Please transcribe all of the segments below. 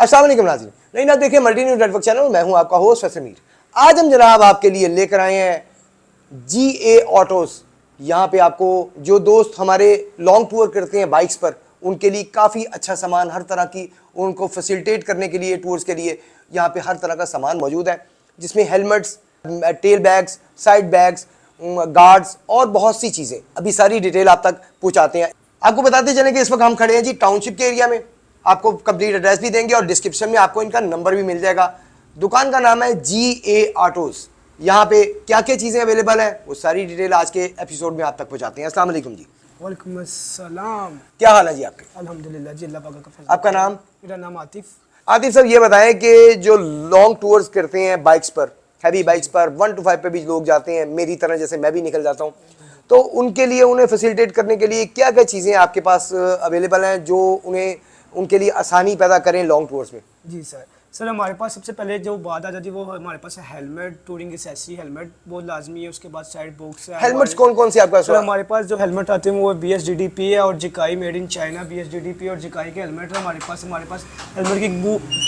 अस्सलाम वालेकुम नाज़रीन, नहीं ना देखिए मल्टी न्यूज़ नेटवर्क चैनल, मैं हूं आपका होस्ट फैसल मीर। आज हम जनाब आपके लिए लेकर आए हैं GA ऑटोज़। यहाँ पे आपको जो दोस्त हमारे लॉन्ग टूर करते हैं बाइक्स पर, उनके लिए काफ़ी अच्छा सामान, हर तरह की उनको फैसिलिटेट करने के लिए, टूर्स के लिए यहाँ पे हर तरह का सामान मौजूद है, जिसमें helmets, tail bags, side bags, guards और बहुत सी चीज़ें। अभी सारी डिटेल आप तक पहुँचाते हैं। आपको बताते चलें कि इस वक्त हम खड़े हैं जी टाउनशिप के एरिया में। आपको कंप्लीट एड्रेस भी देंगे और डिस्क्रिप्शन में आपको इनका नंबर भी मिल जाएगा। दुकान का नाम है GA ऑटोज़। यहाँ पे क्या क्या चीज़ें अवेलेबल है वो सारी डिटेल आज के एपिसोड में आप तक पहुँचाते हैं। अस्सलाम वालेकुम जी। वालेकुम अस्सलाम। क्या हाल है जी आपके? अल्हम्दुलिल्लाह जी, अल्लाह पाक का फजल। आपका नाम? मेरा नाम आतिफ। आतिफ साहब, ये बताएं कि जो लॉन्ग टूर्स करते हैं बाइक्स पर, हैवी बाइक्स पर 1 to 5 पे भी लोग जाते हैं, मेरी तरह जैसे मैं भी निकल जाता हूँ, तो उनके लिए, उन्हें फैसिलिटेट करने के लिए क्या क्या चीज़ें आपके पास अवेलेबल हैं जो उन्हें, उनके लिए आसानी पैदा करें लॉन्ग टूर्स में? जी सर हमारे पास सबसे पहले जो बात आ जाती है वो हमारे पास है हेलमेट, टूरिंग एसेसरी हेलमेट बहुत लाजमी है। उसके बाद साइड बॉक्स है। हेलमेट्स कौन कौन से आपके पास? सर हमारे पास जो हेलमेट आते हैं वो BSDDP है और जिकाई मेड इन चाइना। BSDDP और जिकाई के हेलमेट है हमारे पास हेलमेट की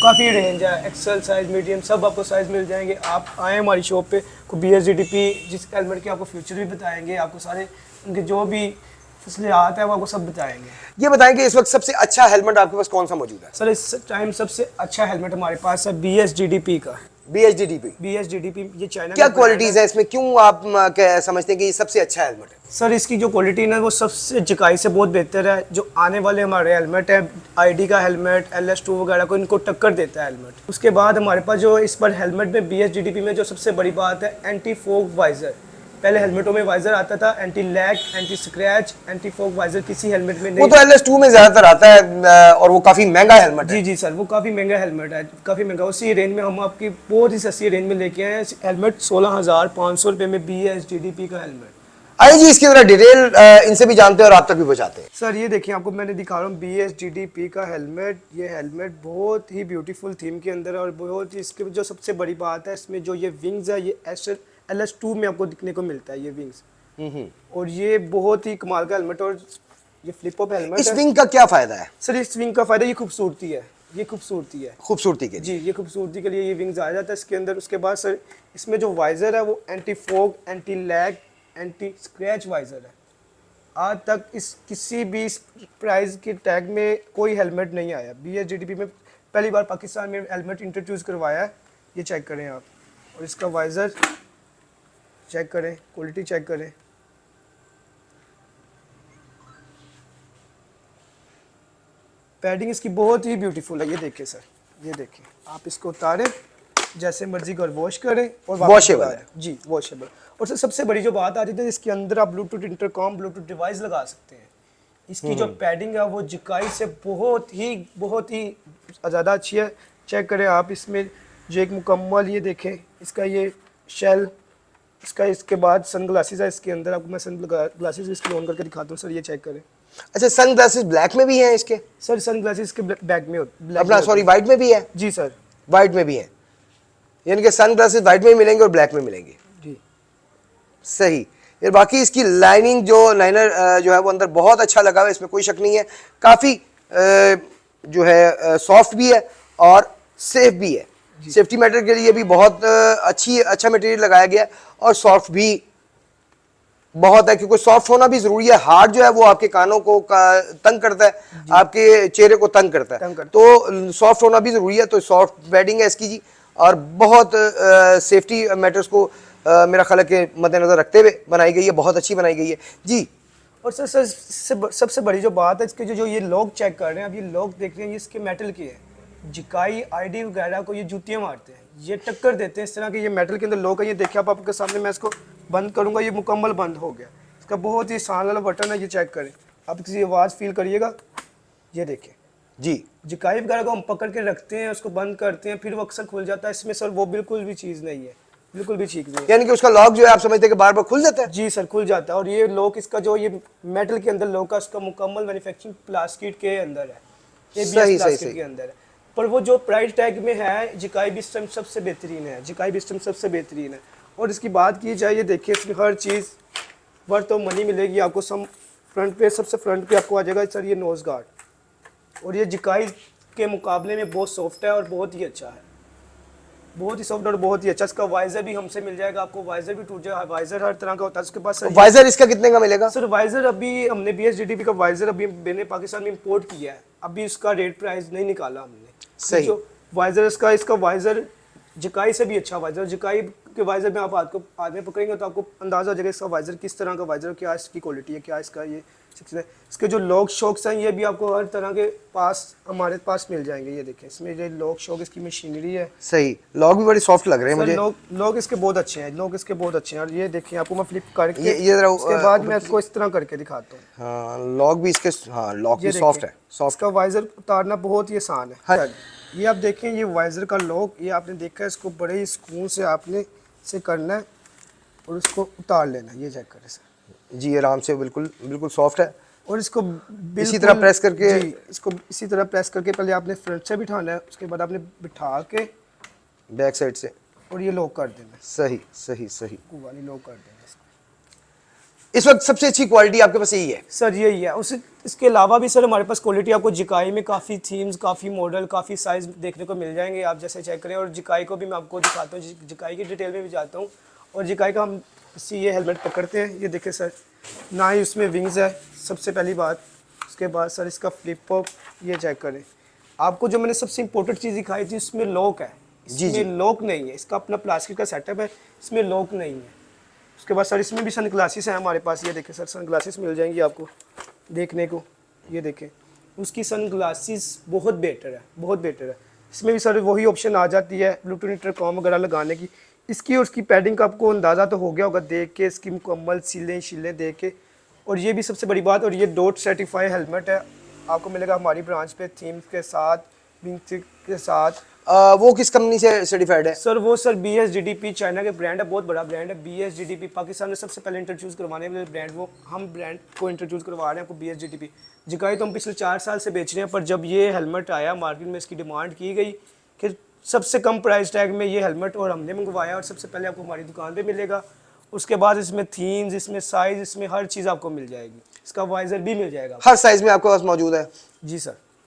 काफ़ी रेंज है, एक्सेल साइज़, मीडियम, सब आपको साइज़ मिल जाएंगे। आप आएँ हमारी शॉप पे, BSDDP जिस हेलमेट के आपको फ्यूचर भी बताएंगे, आपको सारे उनके जो भी फसलियात है वो आपको सब बताएंगे। ये बताएंगे इस वक्त सबसे अच्छा हेलमेट आपके पास कौन सा मौजूद है? सर इस टाइम सबसे अच्छा हेलमेट हमारे पास है BSDDP का। BSDDP ये चाइना क्या क्वालिटीज है इसमें, क्यों आप समझते हैं कि ये सबसे अच्छा हेलमेट है? सर इसकी जो क्वालिटी है वो सबसे जिकाई से बहुत बेहतर है। जो आने वाले हमारे हेलमेट है, ID का हेलमेट, LS2 वगैरह को इनको टक्कर देता है हेलमेट। उसके बाद हमारे पास जो इस पर हेलमेट में BSDDP में जो सबसे बड़ी बात है एंटी फॉग वाइजर। पहले हेलमेटों में वाइजर आता था, anti lag, anti scratch, anti fog visor किसी हेलमेट में नहीं। वो तो LS2 में ज्यादातर आता है और वो काफी महंगा हेलमेट है। जी सर, वो काफ़ी महंगा हेलमेट है, काफ़ी महंगा। उसी रेंज में हम आपकी बहुत ही सस्ती रेंज में लेके आए हैं हेलमेट 16,500 रुपये में BSDDP का हेलमेट। आइए जी इसकी जरा डिटेल इनसे भी जानते हैं और आप तक भी पहुंचाते हैं। सर ये देखिए, आपको मैंने दिखा रहा हूँ BSDDP का हेलमेट। ये हेलमेट बहुत ही ब्यूटीफुल थीम के अंदर है और बहुत ही इसके जो सबसे बड़ी बात है इसमें जो ये विंग्स है ये LS2 में आपको दिखने को मिलता है ये विंग्स। और ये बहुत ही कमाल का हेलमेट और ये फ्लिप अप हेलमेट है। इस विंग का क्या फायदा है? सर इस विंग का फायदा ये खूबसूरती है, ये खूबसूरती है, खूबसूरती के लिए। जी ये खूबसूरती के लिए ये विंग्स आ जाता है इसके अंदर। उसके बाद सर इसमें जो वाइजर है वो anti fog, anti lag, anti scratch visor है। आज तक इस किसी भी प्राइस के टैग में कोई हेलमेट नहीं आया। BSDDP में पहली बार पाकिस्तान में हेलमेट इंट्रोड्यूस करवाया है। ये चेक करें आप, और इसका वाइजर चेक करें, क्वालिटी चेक करें। पैडिंग इसकी बहुत ही ब्यूटीफुल है। ये देखिए सर, ये देखिए, आप इसको उतारें जैसे मर्जी कर वॉश करें और वॉशेबल है। जी वॉशेबल। और सर सबसे बड़ी जो बात आ रही थी, इसके अंदर आप ब्लूटूथ इंटरकॉम, ब्लूटूथ डिवाइस लगा सकते हैं। इसकी जो पैडिंग है वो जिकाई से बहुत ही ज़्यादा अच्छी है। चेक करें आप, इसमें जो एक मुकम्मल, ये देखें इसका ये शेल, इसके बाद सन ग्लासेस है इसके अंदर। आपको मैं सन ग्लासेस इसकी ऑन करके दिखाता हूँ। सर ये चेक करें। अच्छा, सन ग्लासेस ब्लैक में भी हैं इसके? सर सन ग्लासेस के बैक में अपना सॉरी वाइट में भी है? जी सर, वाइट में भी है, यानी कि सन ग्लासेस वाइट में मिलेंगे और ब्लैक में मिलेंगे। जी सही। यार बाकी इसकी लाइनिंग, जो लाइनर जो है वो अंदर बहुत अच्छा लगा हुआ है, इसमें कोई शक नहीं है। काफ़ी जो है सॉफ्ट भी है और सेफ भी है। सेफ्टी मैटर के लिए भी बहुत अच्छा मटेरियल लगाया गया है और सॉफ्ट भी बहुत है, क्योंकि सॉफ्ट होना भी ज़रूरी है। हार्ड जो है वो आपके कानों को तंग करता है, आपके चेहरे को तंग करता है, तो सॉफ्ट होना भी ज़रूरी है। तो सॉफ्ट पैडिंग है इसकी जी, और बहुत सेफ्टी मैटर्स को मेरा ख्याल है कि मद्देनजर रखते हुए बनाई गई है, बहुत अच्छी बनाई गई है जी। और सर सबसे बड़ी जो बात है इसके, जो ये लॉक चेक कर रहे हैं, अब ये लॉक देख रहे हैं, ये इसके मेटल के है। जिकाई ID वगैरह को ये जूतियाँ मारते हैं, ये टक्कर देते हैं इस तरह के। ये मेटल के अंदर लॉक है, ये देखिए आप, आपके सामने मैं इसको बंद करूँगा, ये मुकम्मल बंद हो गया। इसका बहुत ही आसान वाला बटन है, ये चेक करें आप, किसी आवाज़ फील करिएगा। ये देखिए जी, जिकाई वगैरह को हम पकड़ के रखते हैं, उसको बंद करते हैं, फिर वो अक्सर खुल जाता है। इसमें सर वो बिल्कुल भी चीज़ नहीं है, बिल्कुल भी ठीक नहीं है। यानी कि उसका लॉक जो है आप समझते हैं कि बार बार खुल जाता है? जी सर, खुल जाता है। और ये लॉक इसका जो ये मेटल के अंदर लॉक है, उसका मुकम्मल मैन्युफैक्चरिंग प्लास्टिक के अंदर है, ABS प्लास्टिक के अंदर है। पर वो जो प्राइस टैग में है, जिकाई भी सिस्टम सबसे बेहतरीन है, जिकाई भी सिस्टम सबसे बेहतरीन है। और इसकी बात की जाए, ये देखिए इसमें हर चीज़ वर्थ ऑफ मनी मिलेगी आपको। फ्रंट पे, सबसे फ्रंट पे आपको आ जाएगा सर ये नोज़ गार्ड, और ये जिकाई के मुकाबले में बहुत सॉफ्ट है और बहुत ही अच्छा है, बहुत ही सॉफ्ट और बहुत ही अच्छा। इसका वाइजर भी हमसे मिल जाएगा आपको, वाइजर भी टूट जाएगा, वाइजर हर तरह का होता है उसके पास। सर वाइजर इसका कितने का मिलेगा? सर वाइजर अभी हमने BSGDP का वाइजर अभी मैंने पाकिस्तान में इंपोर्ट किया है, अभी इसका रेट प्राइस नहीं निकाला हमने। सही। जो वाइजर इसका वाइजर जिकाई से भी अच्छा वाइजर, जिकाई के वाइजर में आप हाथ में पकड़ेंगे तो आपको अंदाजा हो जाएगा इसका वाइजर किस तरह का वाइजर, क्या इसकी क्वालिटी है, क्या इसका ये सक्सेस है। इसके जो लॉक शॉक्स हैं ये भी आपको हर तरह के पास हमारे पास मिल जाएंगे। ये देखें इसमें ये लॉक शॉक इसकी मशीनरी है। सही, लॉक भी बड़ी सॉफ्ट लग रहे हैं मुझे। लॉक इसके बहुत अच्छे हैं, लॉक इसके बहुत अच्छे हैं। और ये देखिए आपको मैं फ्लिप करके ये जरा उसके बाद मैं आपको इस तरह करके दिखाता हूँ। हाँ, लॉक भी इसके, हाँ लॉक भी सॉफ्ट है, सॉफ्ट। इसका वाइजर उतारना बहुत ही आसान है। हाँ। ये आप देखें ये वाइजर का लॉक, ये आपने देखा है, इसको बड़े ही सुकून से आपने से करना है और इसको उतार लेना है। ये चेक करें सर जी, आराम से, बिल्कुल बिल्कुल सॉफ्ट है। और इसको इसी तरह प्रेस करके, जी इसको इसी तरह प्रेस करके पहले आपने फ्रंट से बिठाना है, उसके बाद आपने बिठा के बैक साइड से, और ये लॉक कर देना है। सही सही सही। वाली लॉक कर देना है इसको। इस वक्त सबसे अच्छी क्वालिटी आपके पास यही है सर यही है। उस इसके अलावा भी सर हमारे पास क्वालिटी आपको जिकाई में काफ़ी थीम्स, काफ़ी मॉडल, काफ़ी साइज़ देखने को मिल जाएंगे, आप जैसे चेक करें। और जिकाई को भी मैं आपको दिखाता हूँ, जिकाई की डिटेल में भी जाता हूँ। और जिकाई का हम इसी ये हेलमेट पकड़ते हैं, ये देखें सर, ना ही उसमें विंग्स है सबसे पहली बात। उसके बाद सर इसका फ्लिप पॉप, ये चेक करें। आपको जो मैंने सबसे इंपॉर्टेंट चीज़ दिखाई थी उसमें लॉक है, इसमें लॉक नहीं है। इसका अपना प्लास्टिक का सेटअप है, इसमें लॉक नहीं है। उसके बाद सर इसमें भी सन ग्लासेस हैं हमारे पास, ये देखें सर सन ग्लासेस मिल जाएंगी आपको देखने को। ये देखें उसकी सन ग्लासेस बहुत बेटर है, बहुत बेटर है। इसमें भी सर वही ऑप्शन आ जाती है ब्लूटूथ इंटरकॉम वगैरह लगाने की। इसकी और उसकी पैडिंग का आपको अंदाज़ा तो हो गया होगा देख के, इसकी मुकम्मल सीलें देख के। और ये भी सबसे बड़ी बात, और ये डॉट सर्टिफाई हेलमेट है, आपको मिलेगा हमारी ब्रांच पे थीम्स के साथ, विंग के साथ। वो किस कंपनी से सर्टिफाइड है? सर वो सर BSGDP चाइना के ब्रांड है, बहुत बड़ा ब्रांड है। BSGDP पाकिस्तान में सबसे पहले इंट्रोड्यूस करवाने वाले ब्रांड, वो हम ब्रांड को इंट्रोड्यूस करवा रहे हैं आपको BSGDP। जिकाई तो हम पिछले 4 साल से बेच रहे हैं, पर जब ये हेलमेट आया मार्केट में इसकी डिमांड की गई कि सबसे कम प्राइस टैग में ये हेलमेट, और हमने मंगवाया और सबसे पहले आपको हमारी दुकान पर मिलेगा। उसके बाद इसमें थीम्स, इसमें साइज़, इसमें हर चीज़ आपको मिल जाएगी। इसका वाइज़र भी मिल जाएगा, हर साइज में आपके पास मौजूद है? जी सर।